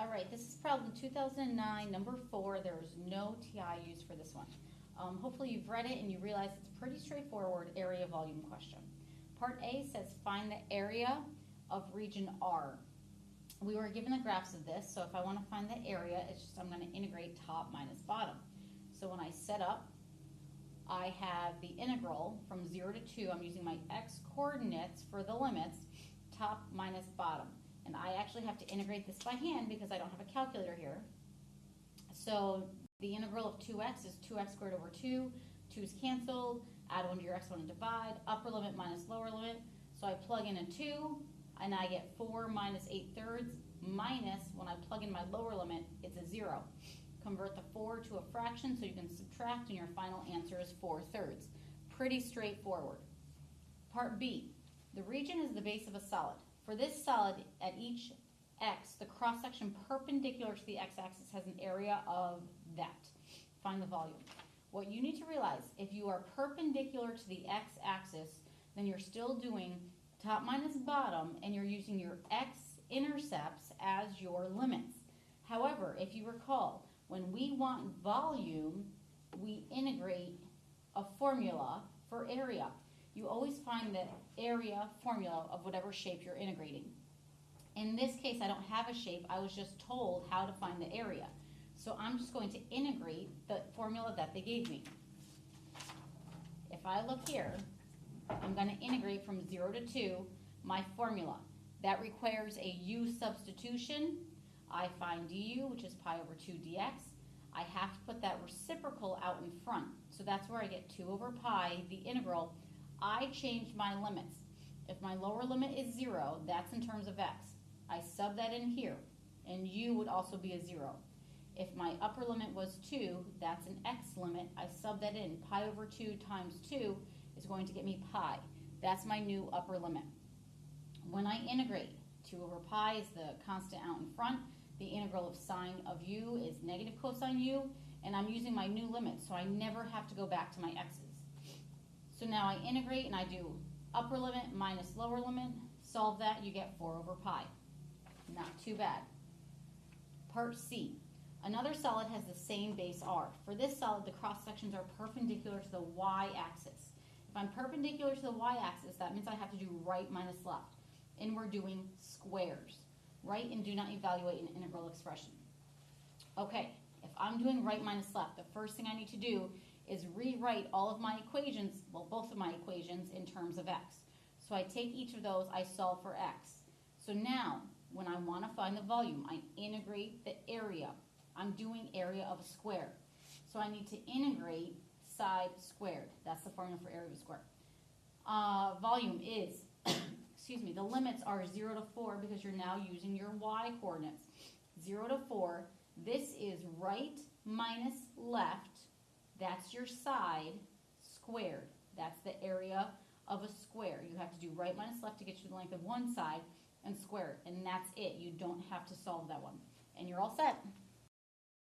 All right, this is problem 2009, number 4. There's no TI used for this one. Hopefully you've read it and you realize it's a pretty straightforward area volume question. Part A says find the area of region R. We were given the graphs of this, so if I want to find the area, it's just I'm going to integrate top minus bottom. So when I set up, I have the integral from 0 to 2. I'm using my x coordinates for the limits, top minus bottom. And I actually have to integrate this by hand because I don't have a calculator here. So the integral of 2x is 2x squared over 2. 2 is canceled. Add 1 to your exponent, divide. Upper limit minus lower limit. So I plug in a 2, and I get 4 minus 8/3 minus, when I plug in my lower limit, it's a 0. Convert the 4 to a fraction so you can subtract, and your final answer is 4/3. Pretty straightforward. Part B. The region is the base of a solid. For this solid, at each x, the cross-section perpendicular to the x-axis has an area of that. Find the volume. What you need to realize, if you are perpendicular to the x-axis, then you're still doing top minus bottom, and you're using your x-intercepts as your limits. However, if you recall, when we want volume, we integrate a formula for area. You always find the area formula of whatever shape you're integrating. In this case, I don't have a shape. I was just told how to find the area. So I'm just going to integrate the formula that they gave me. If I look here, I'm going to integrate from 0 to 2 my formula. That requires a u substitution. I find du, which is pi over 2 dx. I have to put that reciprocal out in front. So that's where I get 2 over pi, the integral. I changed my limits. If my lower limit is 0, that's in terms of x. I sub that in here, and u would also be a 0. If my upper limit was 2, that's an x limit. I sub that in. Pi over 2 times 2 is going to get me pi. That's my new upper limit. When I integrate, 2 over pi is the constant out in front. The integral of sine of u is negative cosine u, and I'm using my new limit, so I never have to go back to my x's. So now I integrate and I do upper limit minus lower limit. Solve that, you get 4 over pi. Not too bad. Part C. Another solid has the same base r. For this solid, the cross sections are perpendicular to the y-axis. If I'm perpendicular to the y-axis, that means I have to do right minus left. And we're doing squares. Right and do not evaluate an integral expression. Okay, if I'm doing right minus left, the first thing I need to do is rewrite all of my equations, well, both of my equations, in terms of x. So I take each of those, I solve for x. So now, when I want to find the volume, I integrate the area. I'm doing area of a square. So I need to integrate side squared. That's the formula for area of a square. Volume is, excuse me, the limits are 0 to 4 because you're now using your y coordinates. 0 to 4, this is right minus left. That's your side squared. That's the area of a square. You have to do right minus left to get you the length of one side and square it. And that's it. You don't have to solve that one. And you're all set.